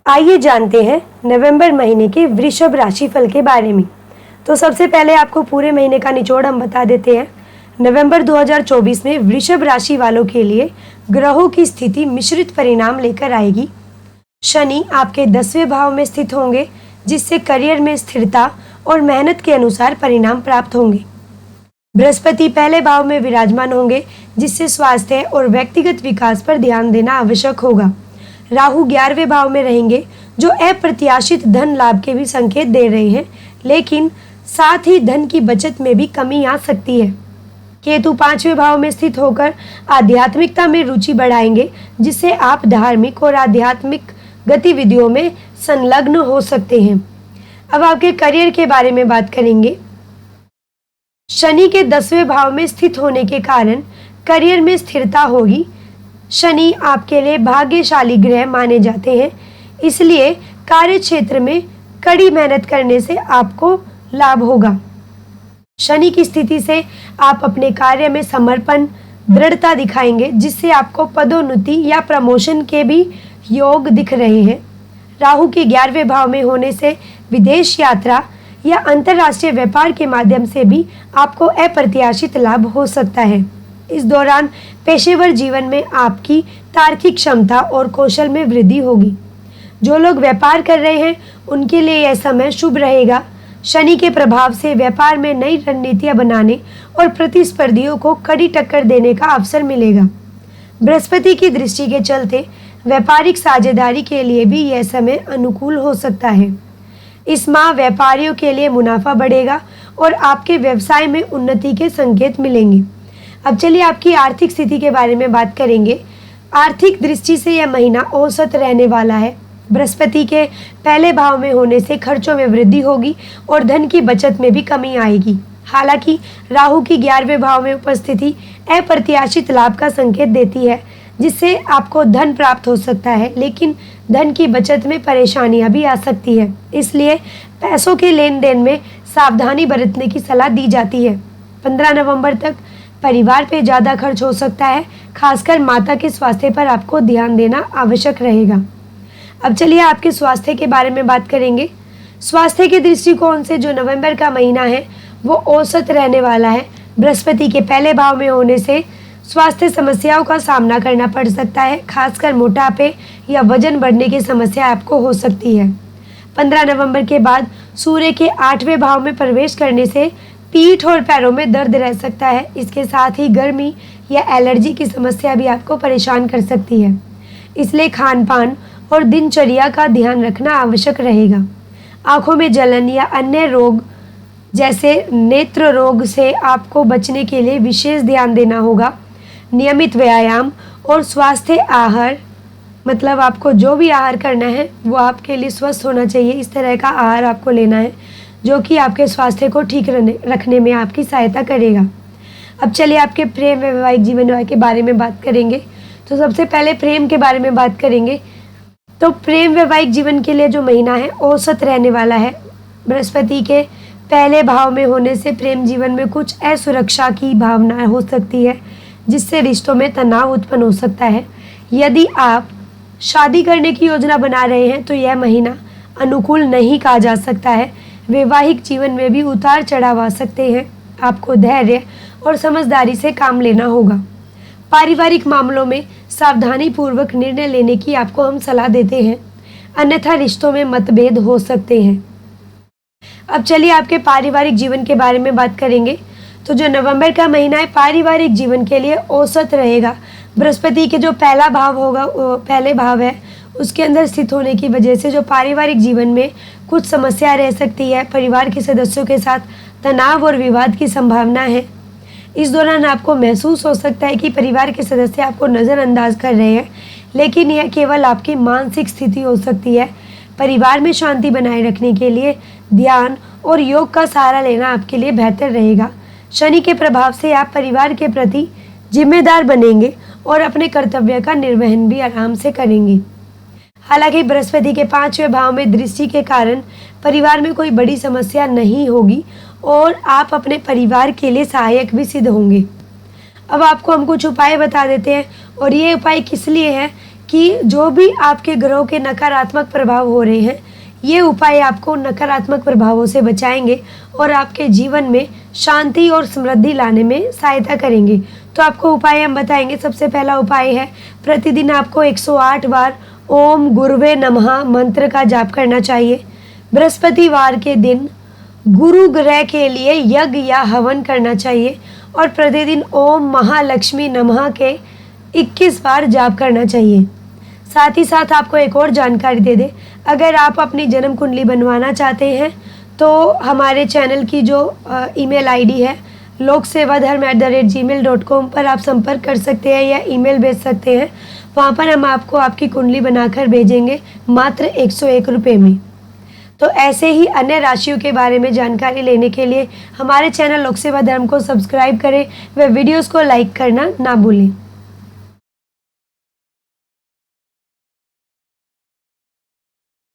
आइए जानते हैं नवंबर महीने के वृषभ राशिफल के बारे में। तो सबसे पहले आपको पूरे महीने का निचोड़ हम बता देते हैं। नवंबर 2024 में वृषभ राशि वालों के लिए ग्रहों की स्थिति मिश्रित परिणाम लेकर आएगी। शनि आपके 10वें भाव में स्थित होंगे, जिससे करियर में स्थिरता और मेहनत के अनुसार परिणाम प्राप्त होंगे। बृहस्पति पहले भाव में विराजमान होंगे, जिससे स्वास्थ्य और व्यक्तिगत विकास पर ध्यान देना आवश्यक होगा। राहु 11वें भाव में रहेंगे, जो अप्रत्याशित धन लाभ के भी संकेत दे रहे हैं, लेकिन साथ ही धन की बचत में भी कमी आ सकती है। केतु 5वें भाव में स्थित होकर आध्यात्मिकता में रुचि बढ़ाएंगे, जिससे आप धार्मिक और आध्यात्मिक गतिविधियों में संलग्न हो सकते हैं। अब आपके करियर के बारे में बात करेंगे। शनि के 10वें भाव में स्थित होने के कारण करियर में स्थिरता होगी। शनि आपके लिए भाग्यशाली ग्रह माने जाते हैं, इसलिए कार्य क्षेत्र में कड़ी मेहनत करने से आपको लाभ होगा। शनि की स्थिति से आप अपने कार्य में समर्पण, दृढ़ता दिखाएंगे, जिससे आपको पदोन्नति या प्रमोशन के भी योग दिख रहे हैं। राहु के 11वें भाव में होने से विदेश यात्रा या अंतर्राष्ट्रीय व्यापार के माध्यम से भी आपको अप्रत्याशित लाभ हो सकता है। इस दौरान पेशेवर जीवन में आपकी तार्किक क्षमता और कौशल में वृद्धि होगी। जो लोग व्यापार कर रहे हैं, उनके लिए यह समय शुभ रहेगा। शनि के प्रभाव से व्यापार में नई रणनीतियां बनाने और प्रतिस्पर्धियों को कड़ी टक्कर देने का अवसर मिलेगा। बृहस्पति की दृष्टि के चलते व्यापारिक साझेदारी के लिए भी यह समय अनुकूल हो सकता है। इस माह व्यापारियों के लिए मुनाफा बढ़ेगा और आपके व्यवसाय में उन्नति के संकेत मिलेंगे। अब चलिए आपकी आर्थिक स्थिति के बारे में बात करेंगे। आर्थिक दृष्टि से यह महीना औसत रहने वाला है। बृहस्पति के पहले भाव में होने से खर्चों में वृद्धि होगी और धन की बचत में भी कमी आएगी। हालांकि राहु की 11वें भाव में उपस्थिति अप्रत्याशित लाभ का संकेत देती है, जिससे आपको धन प्राप्त हो सकता है, लेकिन धन की बचत में परेशानियां भी आ सकती है। इसलिए पैसों के लेन देन में सावधानी बरतने की सलाह दी जाती है। 15 नवंबर तक परिवार पे ज़्यादा खर्च हो सकता है, खासकर माता के स्वास्थ्य पर आपको ध्यान देना आवश्यक रहेगा। अब चलिए आपके स्वास्थ्य के बारे में बात करेंगे। स्वास्थ्य के दृष्टिकोण से जो नवंबर का महीना है वो औसत रहने वाला है। बृहस्पति के पहले भाव में होने से स्वास्थ्य समस्याओं का सामना करना पड़ सकता है, खासकर मोटापे या वजन बढ़ने की समस्या आपको हो सकती है। 15 नवंबर के बाद सूर्य के 8वें भाव में प्रवेश करने से पीठ और पैरों में दर्द रह सकता है। इसके साथ ही गर्मी या एलर्जी की समस्या भी आपको परेशान कर सकती है, इसलिए खान पान और दिनचर्या का ध्यान रखना आवश्यक रहेगा। आंखों में जलन या अन्य रोग जैसे नेत्र रोग से आपको बचने के लिए विशेष ध्यान देना होगा। नियमित व्यायाम और स्वास्थ्य आहार, मतलब आपको जो भी आहार करना है वो आपके लिए स्वस्थ होना चाहिए। इस तरह का आहार आपको लेना है जो कि आपके स्वास्थ्य को ठीक रखने में आपकी सहायता करेगा। अब चलिए आपके प्रेम व वैवाहिक जीवन के बारे में बात करेंगे। तो सबसे पहले प्रेम के बारे में बात करेंगे। तो प्रेम वैवाहिक जीवन के लिए जो महीना है औसत रहने वाला है। बृहस्पति के पहले भाव में होने से प्रेम जीवन में कुछ असुरक्षा की भावना हो सकती है, जिससे रिश्तों में तनाव उत्पन्न हो सकता है। यदि आप शादी करने की योजना बना रहे हैं तो यह महीना अनुकूल नहीं कहा जा सकता है। वैवाहिक जीवन में भी उतार चढ़ाव आ सकते हैं। आपको धैर्य और समझदारी से काम लेना होगा। पारिवारिक मामलों में सावधानी पूर्वक निर्णय लेने की आपको हम सलाह देते हैं, अन्यथा रिश्तों में मतभेद हो सकते हैं। अब चलिए आपके पारिवारिक जीवन के बारे में बात करेंगे। तो जो नवंबर का महीना है पारिवारिक जीवन के लिए औसत रहेगा। बृहस्पति के जो पहला भाव होगा, वो पहले भाव है, उसके अंदर स्थित होने की वजह से जो पारिवारिक जीवन में कुछ समस्या रह सकती है। परिवार के सदस्यों के साथ तनाव और विवाद की संभावना है। इस दौरान आपको महसूस हो सकता है कि परिवार के सदस्य आपको नज़रअंदाज कर रहे हैं, लेकिन यह केवल आपकी मानसिक स्थिति हो सकती है। परिवार में शांति बनाए रखने के लिए ध्यान और योग का सहारा लेना आपके लिए बेहतर रहेगा। शनि के प्रभाव से आप परिवार के प्रति जिम्मेदार बनेंगे और अपने कर्तव्य का निर्वहन भी आराम से करेंगे। हालांकि बृहस्पति के 5वें भाव में दृष्टि के कारण परिवार में कोई बड़ी समस्या नहीं होगी और आप अपने परिवार के लिए सहायक भी सिद्ध होंगे। अब आपको हम कुछ उपाय बता देते हैं, और ये उपाय किस लिए है कि जो भी आपके ग्रहों के नकारात्मक प्रभाव हो रहे हैं, ये उपाय आपको नकारात्मक प्रभावों से बचाएंगे और आपके जीवन में शांति और समृद्धि लाने में सहायता करेंगे। तो आपको उपाय हम बताएंगे। सबसे पहला उपाय है, प्रतिदिन आपको 108 बार ओम गुरुवे नमः मंत्र का जाप करना चाहिए। बृहस्पतिवार के दिन गुरु ग्रह के लिए यज्ञ या हवन करना चाहिए और प्रतिदिन ओम महालक्ष्मी नमः के 21 बार जाप करना चाहिए। साथ ही साथ आपको एक और जानकारी दे दें, अगर आप अपनी जन्म कुंडली बनवाना चाहते हैं तो हमारे चैनल की जो ईमेल आईडी है loksevaDharma@gmail.com पर आप संपर्क कर सकते हैं या ईमेल भेज सकते हैं। वहाँ पर हम आपको आपकी कुंडली बनाकर भेजेंगे मात्र 101 रुपये में। तो ऐसे ही अन्य राशियों के बारे में जानकारी लेने के लिए हमारे चैनल लोक सेवा धर्म को सब्सक्राइब करें व वीडियोस को लाइक करना ना भूलें।